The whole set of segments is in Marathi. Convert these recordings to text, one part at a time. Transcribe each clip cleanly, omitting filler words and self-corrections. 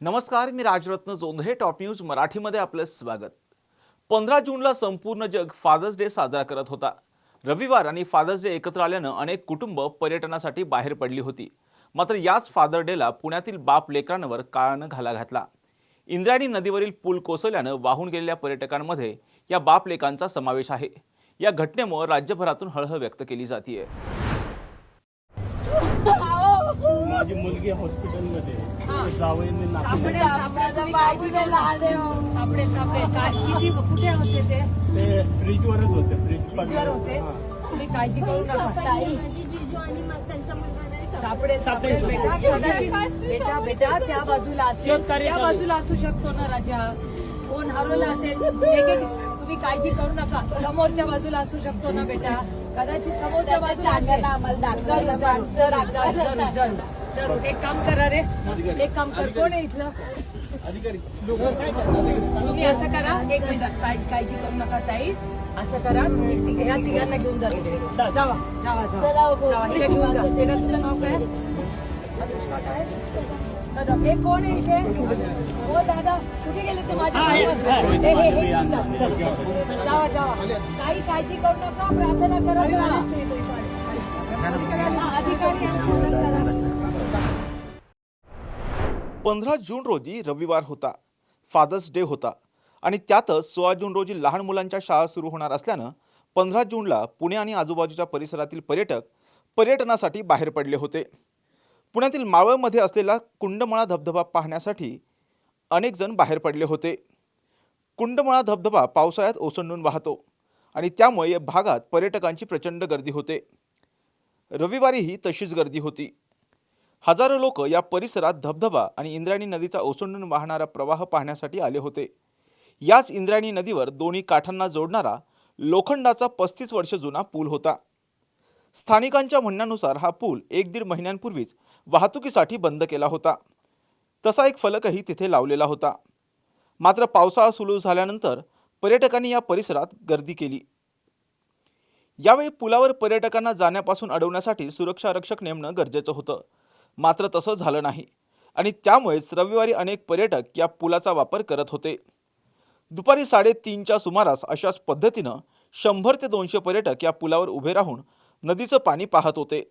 नमस्कार, मी राजरत्न जोंधळे. टॉप न्यूज मराठीमध्ये आपलं स्वागत. 15 जूनला संपूर्ण जग फादर्स डे साजरा करत होता. रविवार आणि फादर्स डे एकत्र आल्यानं अनेक कुटुंब पर्यटनासाठी बाहेर पडली होती. मात्र याच फादर डेला पुण्यातील बाप लेकरांवर काळानं घाला घातला. इंद्रायणी नदीवरील पूल कोसळल्यानं वाहून गेलेल्या पर्यटकांमध्ये या बाप लेकांचा समावेश आहे. या घटनेमुळे राज्यभरातून हळहळ व्यक्त केली जाते. माझी मुलगी हॉस्पिटलमध्ये जावईने सापडे किती कुठे होते ते फ्रीजवरच होते. फ्रीजवर होते. तुम्ही काळजी करू नका. सापडे बेटा त्या बाजूला असेल, त्या बाजूला असू शकतो ना राजा. कोण हरवला असेल तुम्ही काळजी करू नका. समोरच्या बाजूला असू शकतो ना बेटा. कदाचित समोरच्या बाजूला असेल. जरूर एक काम करा रे, एक काम कर. कोण आहे इथलं अधिकारी? तुम्ही असं करा, एक मिनिट काळजी करू नका ताई. असं करा, तुम्ही ह्या तिघांना घेऊन जा. जावा हिला घेऊन जा. बेटा तुझं नाव काय? अनुष्का काय? दादा हे कोण आहे इथे? हो दादा कुठे गेले ते? माझ्या हे घेऊन जा. जावा काही काळजी करू नका. प्रार्थना करा. अधिकारी मदत करा. 15 जून रोजी रविवार होता, फादर्स डे होता आणि त्यातच 16 जून रोजी लहान मुलांच्या शाळा सुरू होणार असल्यानं 15 जूनला पुणे आणि आजूबाजूच्या परिसरातील पर्यटक पर्यटनासाठी बाहेर पडले होते. पुण्यातील मावळमध्ये असलेला कुंडमळा धबधबा पाहण्यासाठी अनेक जण बाहेर पडले होते. कुंडमळा धबधबा पावसाळ्यात ओसंडून वाहतो आणि त्यामुळे या भागात पर्यटकांची प्रचंड गर्दी होते. रविवारीही तशीच गर्दी होती. हजारो लोक या परिसरात धबधबा आणि इंद्रायणी नदीचा ओसंडून वाहणारा प्रवाह पाहण्यासाठी आले होते. याच इंद्रायणी नदीवर दोन्ही काठांना जोडणारा लोखंडाचा 35 वर्ष जुना पूल होता. स्थानिकांच्या म्हणण्यानुसार हा पूल 1-1.5 महिन्यांपूर्वीच वाहतुकीसाठी बंद केला होता. तसा एक फलकही तिथे लावलेला होता. मात्र पावसाळा सुरू झाल्यानंतर पर्यटकांनी या परिसरात गर्दी केली. यावेळी पुलावर पर्यटकांना जाण्यापासून अडवण्यासाठी सुरक्षा रक्षक नेमणं गरजेचं होतं. मात्र तसं झालं नाही आणि त्यामुळेच रविवारी अनेक पर्यटक या पुलाचा वापर करत होते. दुपारी 3:30च्या सुमारास अशाच पद्धतीनं 100 ते 200 पर्यटक या पुलावर उभे राहून नदीचं पाणी पाहत होते.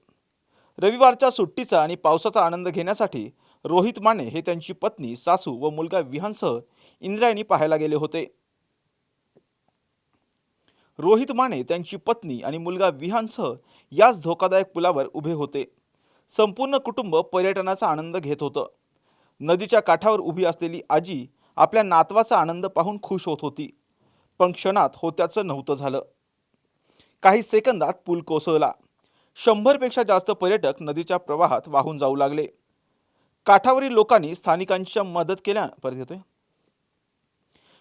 रविवारच्या सुट्टीचा आणि पावसाचा आनंद घेण्यासाठी रोहित माने हे त्यांची पत्नी, सासू व मुलगा विहानसह इंद्रायणी पाहायला गेले होते. रोहित माने त्यांची पत्नी आणि मुलगा विहानसह याच धोकादायक पुलावर उभे होते. संपूर्ण कुटुंब पर्यटनाचा आनंद घेत होतं. नदीच्या काठावर उभी असलेली आजी आपल्या नातवाचा आनंद पाहून खुश होत होती. पण क्षणात होत्याचं नव्हतं झालं. काही सेकंदात पूल कोसळला. 100 पेक्षा जास्त पर्यटक नदीच्या प्रवाहात वाहून जाऊ लागले. काठावरील लोकांनी स्थानिकांच्या मदत केल्यानं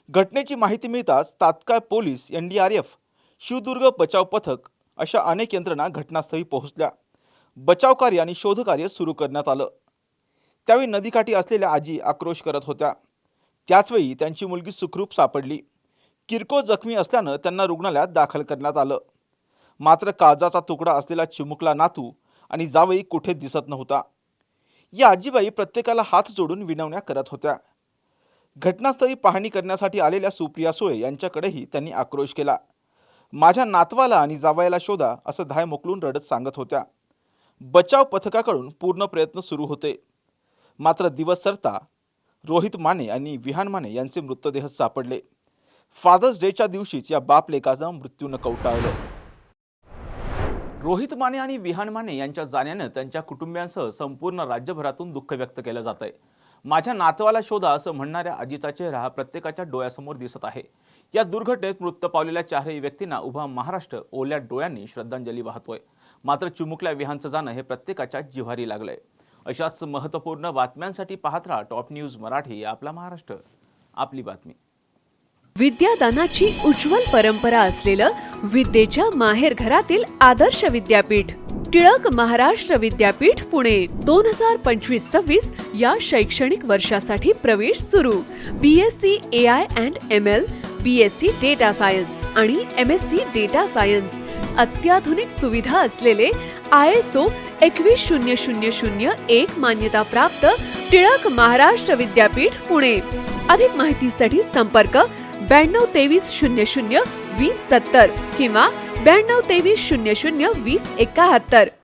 घटनेची माहिती मिळताच तात्काळ पोलीस, NDRF, शिवदुर्ग बचाव पथक अशा अनेक यंत्रणा घटनास्थळी पोहोचल्या. बचावकार्य आणि शोधकार्य सुरू करण्यात आलं. त्यावेळी नदीकाठी असलेल्या आजी आक्रोश करत होत्या. त्याचवेळी त्यांची मुलगी सुखरूप सापडली. किरकोळ जखमी असल्यानं त्यांना रुग्णालयात दाखल करण्यात आलं. मात्र काळजाचा तुकडा असलेला चिमुकला नातू आणि जावई कुठे दिसत नव्हता. या आजीबाई प्रत्येकाला हात जोडून विनवण्या करत होत्या. घटनास्थळी पाहणी करण्यासाठी आलेल्या सुप्रिया सुळे यांच्याकडेही त्यांनी आक्रोश केला. माझ्या नातवाला आणि जावयाला शोधा असं धाय मोकलून रडत सांगत होत्या. बचाव पथकाकडून पूर्ण प्रयत्न सुरू होते. मात्र दिवस सरता रोहित माने आणि विहान माने यांचे मृतदेह सापडले. फादर्स डेच्या दिवशीच या बाप लेकाचं मृत्यूनं कवटाळलं. रोहित माने आणि विहान माने यांच्या जाण्यानं त्यांच्या कुटुंबियांसह संपूर्ण राज्यभरातून दुःख व्यक्त केलं जात आहे. माझ्या नातवाला शोधा असं म्हणणाऱ्या आजीचा चेहरा प्रत्येकाच्या डोळ्यासमोर दिसत आहे. या दुर्घटनेत मृत पावलेल्या 4ही व्यक्तींना उभा महाराष्ट्र ओल्या डोळ्यांनी श्रद्धांजली वाहतोय. मात्र चिमुकल्या विहानचं जाणं हे प्रत्येकाच्या जिव्हारी लागलंय. अशाच महत्त्वपूर्ण बातम्यांसाठी पाहत राहा टॉप न्यूज मराठी. आपला महाराष्ट्र, आपली बातमी. विद्यादानाची उज्ज्वल परंपरा असलेलं विद्येच्या माहेरघरातील आदर्श विद्यापीठ टिळक महाराष्ट्र विद्यापीठ पुणे 2025-26 या शैक्षणिक वर्षासाठी प्रवेश सुरू. BSc AI and ML, BSc data science आणि MSc डेटा सायन्स अत्याधुनिक सुविधा असलेले ISO 21001 मान्यताप्राप्त टिळक महाराष्ट्र विद्यापीठ पुणे. अधिक माहितीसाठी संपर्क 9223002070 किंवा 9223002071.